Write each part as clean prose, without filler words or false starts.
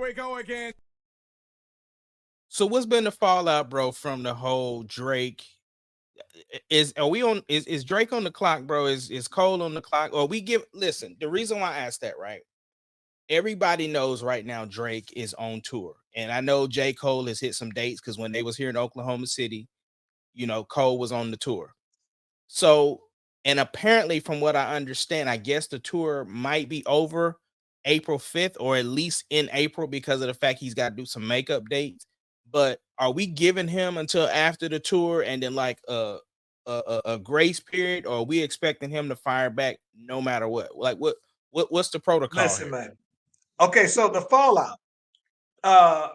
we go again. So what's been the fallout, bro, from the whole Drake? Is Drake on the clock, bro? Is Cole on the clock? Or we give listen, the reason why I asked that, right? Everybody knows right now Drake is on tour. And I know J. Cole has hit some dates because when they was here in Oklahoma City, Cole was on the tour. So, and apparently, from what I understand, I guess the tour might be over April 5th or at least in April because of the fact he's got to do some makeup dates. But are we giving him until after the tour and then like a grace period, or are we expecting him to fire back no matter what? Like what's the protocol Listen, here? man. Okay, so the fallout.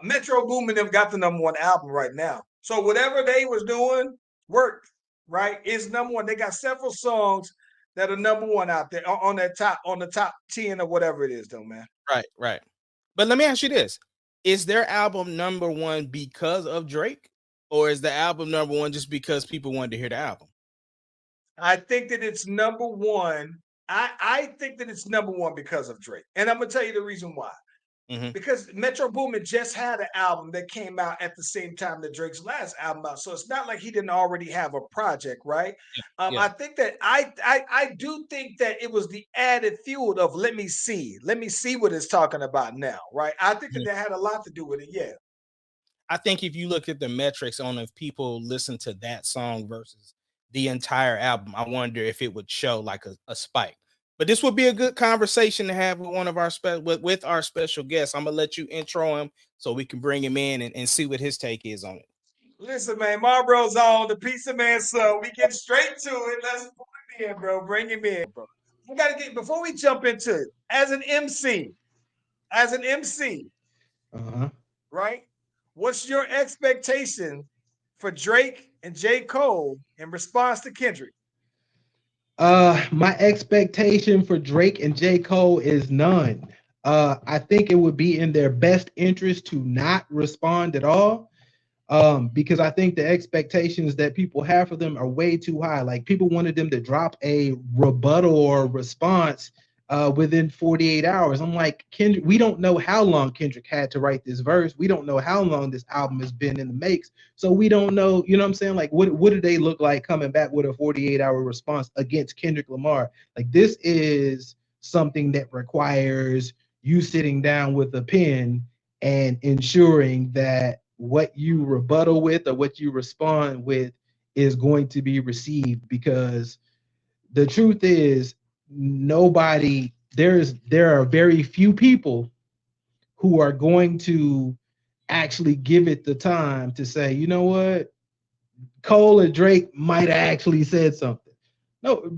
Metro Boomin them got the #1 album right now. So whatever they was doing worked, right? It's #1. They got several songs that are #1 out there on that on the top 10 or whatever it is, though, man. Right, right. But let me ask you this. Is their album #1 because of Drake? Or is the album #1 just because people wanted to hear the album? I think that it's #1. I think that it's #1 because of Drake. And I'm gonna tell you the reason why. Mhm. Because Metro Boomin just had an album that came out at the same time that Drake's last album out, so it's not like he didn't already have a project, right? Yeah, I yeah. think that I do think that it was the added fuel of let me see what it's talking about now, right? I think that Mhm. that had a lot to do with it, yeah. I think if you look at the metrics on if people listen to that song versus the entire album, I wonder if it would show like a spike. But this would be a good conversation to have with one of our with our special guests. I'm gonna let you intro him so we can bring him in and see what his take is on it. Listen, man, Marlboro's on the Pizza Man, so we get straight to it. Let's put him in, bro. Bring him in, bro. We gotta get before we jump into it. As an MC, Uh-huh. right? What's your expectation for Drake and J. Cole in response to Kendrick? My expectation for Drake and J. Cole is none. I think it would be in their best interest to not respond at all. Because I think the expectations that people have for them are way too high. Like people wanted them to drop a rebuttal or response within 48 hours. I'm like, Kendrick, we don't know how long Kendrick had to write this verse. We don't know how long this album has been in the makes. So we don't know, you know what I'm saying? Like, what do they look like coming back with a 48-hour response against Kendrick Lamar? Like, this is something that requires you sitting down with a pen and ensuring that what you rebuttal with or what you respond with is going to be received, because the truth is there are very few people who are going to actually give it the time to say, you know what, Cole or Drake might have actually said something. No,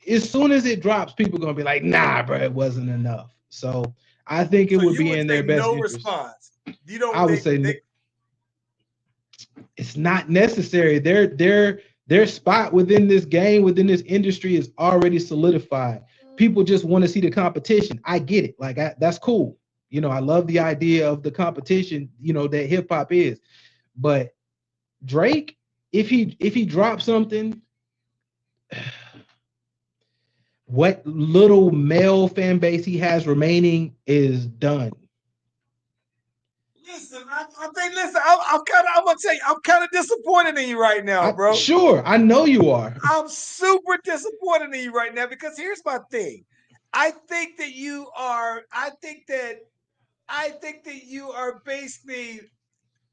as soon as it drops, people are gonna be like, nah, bro, it wasn't enough. So I think it So would you be would in say their best no interest. response. You don't I would say they it's not necessary. Their spot within this game, within this industry, is already solidified. People just want to see the competition. I get it. Like that's cool. You know, I love the idea of the competition, you know, that hip hop is. But Drake, if he drops something, what little male fan base he has remaining is done. listen, I think listen, I'm gonna tell you, I'm kind of disappointed in you right now, bro. Sure, I know you are. I'm super disappointed in you right now because here's my thing. I think that you are. I think that you are basically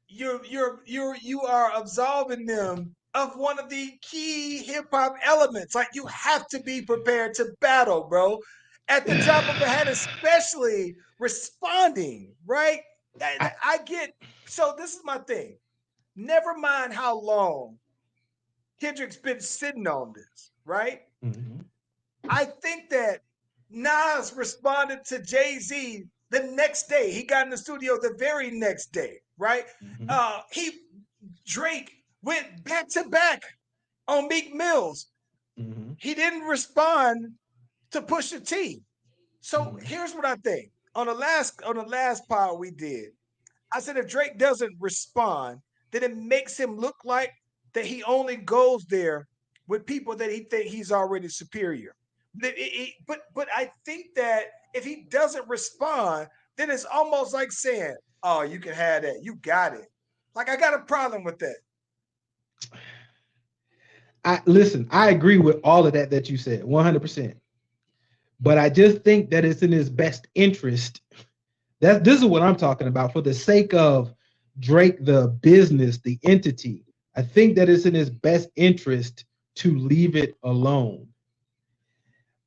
you are absolving them of one of the key hip hop elements. Like you have to be prepared to battle, bro. At the drop of a hat, especially responding, right? I, I get. So this is my thing. Never mind how long Kendrick's been sitting on this, right? Mhm. I think that Nas responded to Jay Z the next day. He got in the studio the very next day, right? Mhm. He Drake went back to back on Meek Mills. Mhm. He didn't respond to Pusha T. So Mhm. here's what I think. On the last part we did, I said if Drake doesn't respond, then it makes him look like that he only goes there with people that he think he's already superior. But I think that if he doesn't respond, then it's almost like saying, "Oh, you can have that. You got it." Like I got a problem with that. I agree with all of that you said, 100%. But I just think that it's in his best interest. This is what I'm talking about. For the sake of Drake, the business, the entity, I think that it's in his best interest to leave it alone.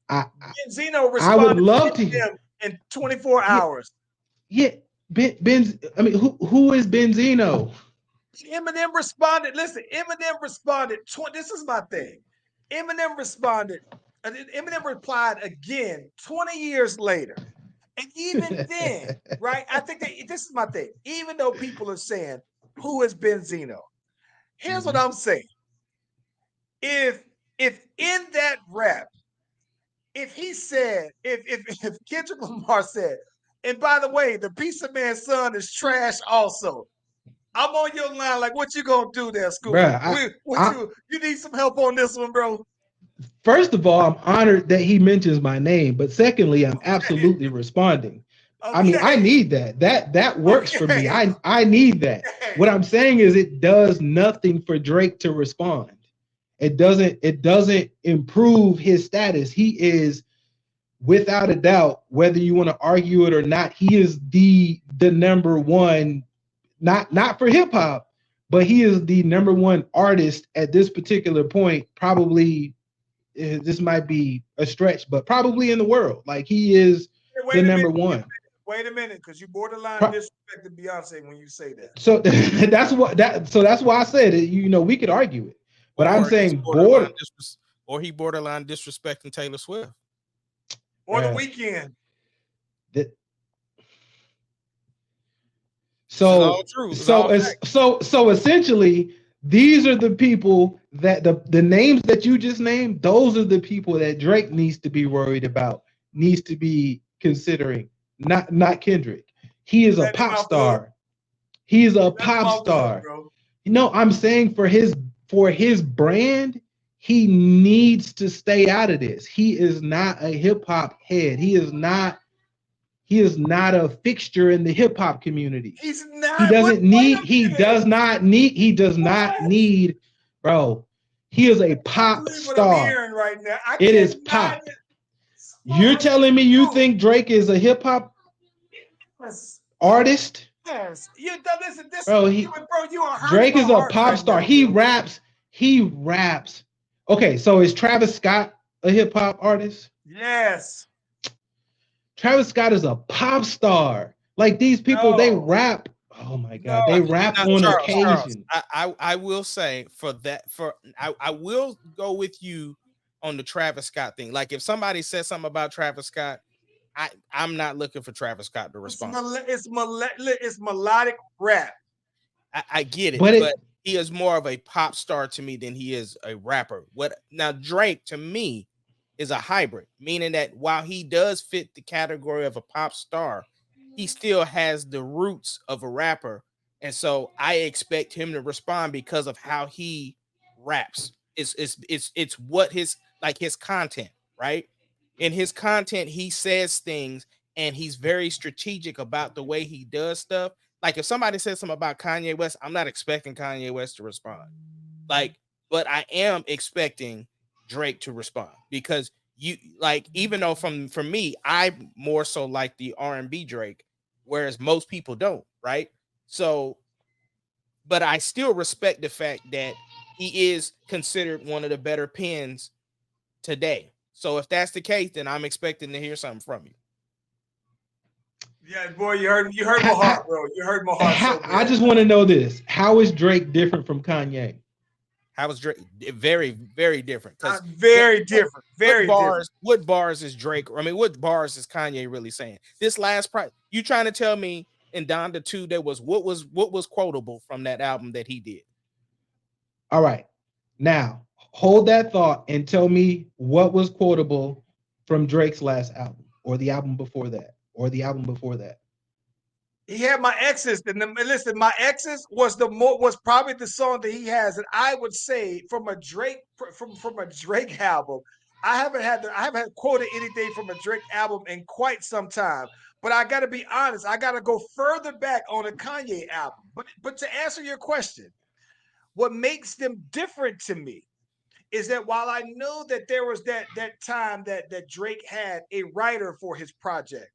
Benzino I would responded love to to. him in 24 Yeah, hours. yeah. I mean, who is Benzino? Eminem responded. Listen, Eminem responded. This is my thing. Eminem responded. Eminem replied again 20 years later. And even then, right? I think that this is my thing. Even though people are saying, who is Benzino? Here's what I'm saying. If in that rap, if he said, if Kendrick Lamar said, and by the way, the Pizza Man's son is trash also. I'm on your line. Like, what you gonna do there, Scoop? Bruh, You need some help on this one, bro? first of all, I'm honored that he mentions my name, but secondly, I'm absolutely responding. I mean, I Okay. need that. That works for me. Okay. I need that. What I'm saying is it does nothing for Drake to respond. It doesn't improve his status. He is without a doubt, whether you want to argue it or not, he is the number one, not for hip hop, but he is the number one artist at this particular point, probably. This might be a stretch, but probably in the world. Like he is the Wait a number minute. one. Wait a minute, because you borderline disrespected Beyonce when you say that. So that's why I said it. We could argue it, but I'm saying he borderline disrespecting Taylor Swift or the weekend. That all true. So essentially, these are the people that the names that you just named. Those are the people that Drake needs to be worried about, needs to be considering. Not Kendrick. He is a pop star. He's a pop star. I'm saying for his brand, he needs to stay out of this. He is not a hip hop head. He is not a fixture in the hip hop community. He's not. He does not need, bro. He is a pop star. Right now. It is pop. You're telling me you think Drake is a hip hop artist? Yes. Listen, Drake is a pop star. He raps. Okay, so is Travis Scott a hip hop artist? Yes. Travis Scott is a pop star. Like these people, they rap. Oh my God, they rap on occasion. I will say I will go with you on the Travis Scott thing. Like if somebody says something about Travis Scott, I'm not looking for Travis Scott to respond. It's melodic rap. I get it, but he is more of a pop star to me than he is a rapper. Now Drake to me is a hybrid, meaning that while he does fit the category of a pop star, he still has the roots of a rapper. And so I expect him to respond because of how he raps. It's what his content, right? In his content, he says things and he's very strategic about the way he does stuff. Like if somebody says something about Kanye West, I'm not expecting Kanye West to respond. But I am expecting Drake to respond because even though for me, I more so like the R&B Drake, whereas most people don't, right? So, but I still respect the fact that he is considered one of the better pens today. So if that's the case, then I'm expecting to hear something from you. Yeah, boy, you heard my heart, bro. You heard my heart. I just want to know this: how is Drake different from Kanye? How is Drake? Very, very different. Very different. Different. What bars is Drake? I mean, what bars is Kanye really saying? This last you trying to tell me in Donda 2 there was what was quotable from that album that he did? All right, now hold that thought and tell me what was quotable from Drake's last album, or the album before that, or the album before that. He had My Exes, and listen, My Exes was probably the song that he has, and I would say from a Drake album, I haven't quoted anything from a Drake album in quite some time. But I gotta be honest, I gotta go further back on a Kanye album. But to answer your question, what makes them different to me is that while I know that there was that time that Drake had a writer for his project,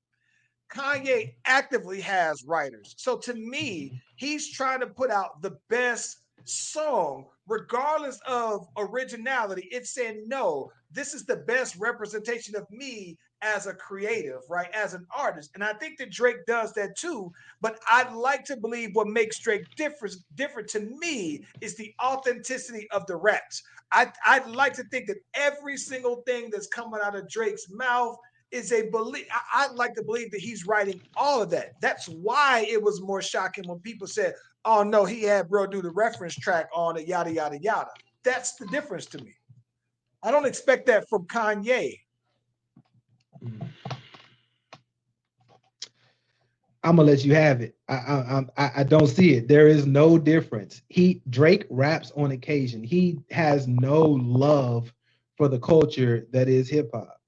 Kanye actively has writers. So to me, he's trying to put out the best song, regardless of originality. It's saying, no, this is the best representation of me as a creative, right? As an artist. And I think that Drake does that too. But I'd like to believe what makes Drake different to me is the authenticity of the raps. I'd like to think that every single thing that's coming out of Drake's mouth is a belief. I'd like to believe that he's writing all of that. That's why it was more shocking when people said, "Oh no, he had bro do the reference track on it, yada yada yada." That's the difference to me. I don't expect that from Kanye. I'm gonna let you have it. I don't see it. There is no difference. Drake raps on occasion. He has no love for the culture that is hip hop.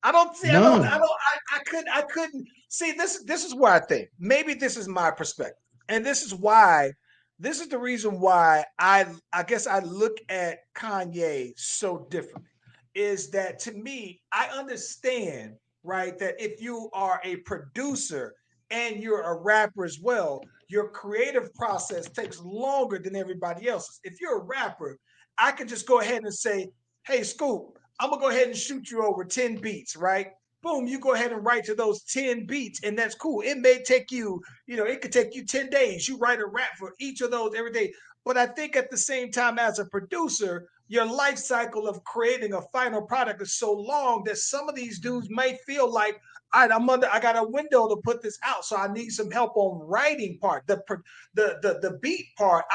I don't see. None. I couldn't see this. This is where I think maybe this is my perspective, and this is why. This is the reason why I guess I look at Kanye so differently. Is that to me? I understand, right, that if you are a producer and you're a rapper as well, your creative process takes longer than everybody else's. If you're a rapper, I can just go ahead and say, "Hey, Scoop, I'm gonna go ahead and shoot you over 10 beats, right? Boom, you go ahead and write to those 10 beats, and that's cool. It may take you, it could take you 10 days. You write a rap for each of those every day. But I think at the same time, as a producer, your life cycle of creating a final product is so long that some of these dudes may feel like, all right, I got a window to put this out, so I need some help on writing part, the beat part.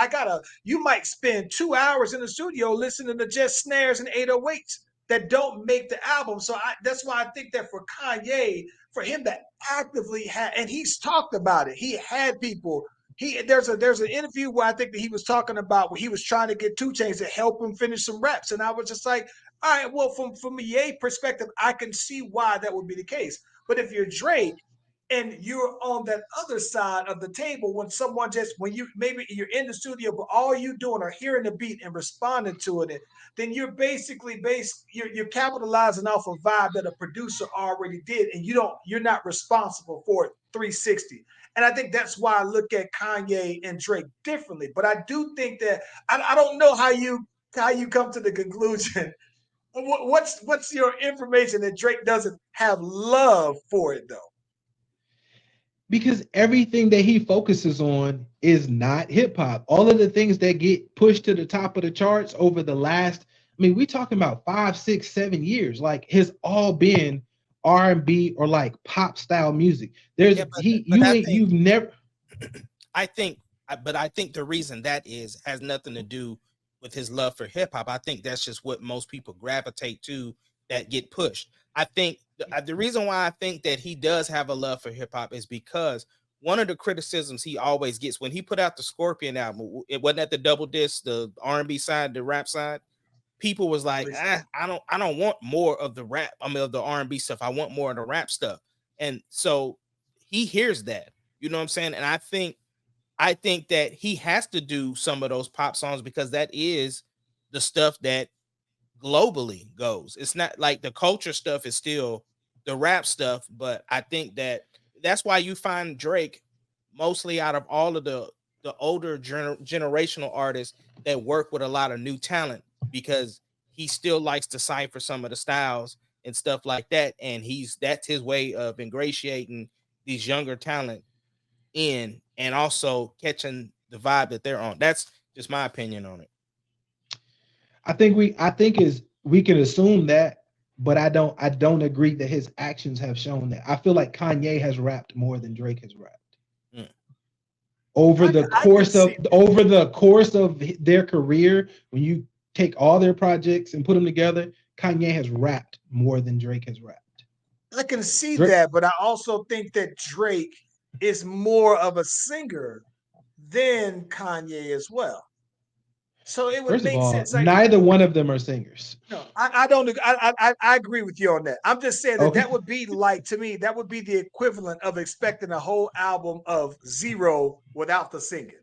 You might spend 2 hours in the studio listening to just snares and 808s that don't make the album. So that's why I think that for Kanye, for him to actively have, and he's talked about it. He had people. There's an interview where I think that he was talking about where he was trying to get 2 Chainz to help him finish some reps, and I was just like, all right, well, from a Ye perspective, I can see why that would be the case. But if you're Drake and you're on that other side of the table when someone just when you maybe you're in the studio but all you doing are hearing the beat and responding to it, then you're basically you're capitalizing off a vibe that a producer already did, and you're not responsible for it 360. And I think that's why I look at Kanye and Drake differently. But I do think that I don't know how you come to the conclusion. What's your information that Drake doesn't have love for it though? Because everything that he focuses on is not hip hop. All of the things that get pushed to the top of the charts over the last, I mean, we talking about 5, 6, 7 years, like has all been R&B or like pop style music. There's Yeah, he but you I ain't think you've never. I think, but I think the reason that has nothing to do with his love for hip hop. I think that's just what most people gravitate to that get pushed. I think the reason why I think that he does have a love for hip hop is because one of the criticisms he always gets when he put out the Scorpion album, it wasn't at the double disc, the R&B side, the rap side. People was like, I don't want more of the rap. I mean, of the R&B stuff. I want more of the rap stuff. And so he hears that, you know what I'm saying? And I think that he has to do some of those pop songs because that is the stuff that globally goes. It's not like the culture stuff is still the rap stuff, but I think that that's why you find Drake mostly out of all of the older generational artists that work with a lot of new talent because he still likes to cipher some of the styles and stuff like that, and that's his way of ingratiating these younger talent in and also catching the vibe that they're on. That's just my opinion on it. I think is we can assume that, but I don't agree that his actions have shown that. I feel like Kanye has rapped more than Drake has rapped. Mm. I can see that. Over the course of their career, when you take all their projects and put them together, Kanye has rapped more than Drake has rapped. I can see Drake, that, but I also think that Drake is more of a singer than Kanye as well. So it would First of make all, sense. Like, neither one of them are singers. no, I don't. I agree with you on that. I'm just saying that Okay. that would be like, to me, that would be the equivalent of expecting a whole album of Zero without the singing.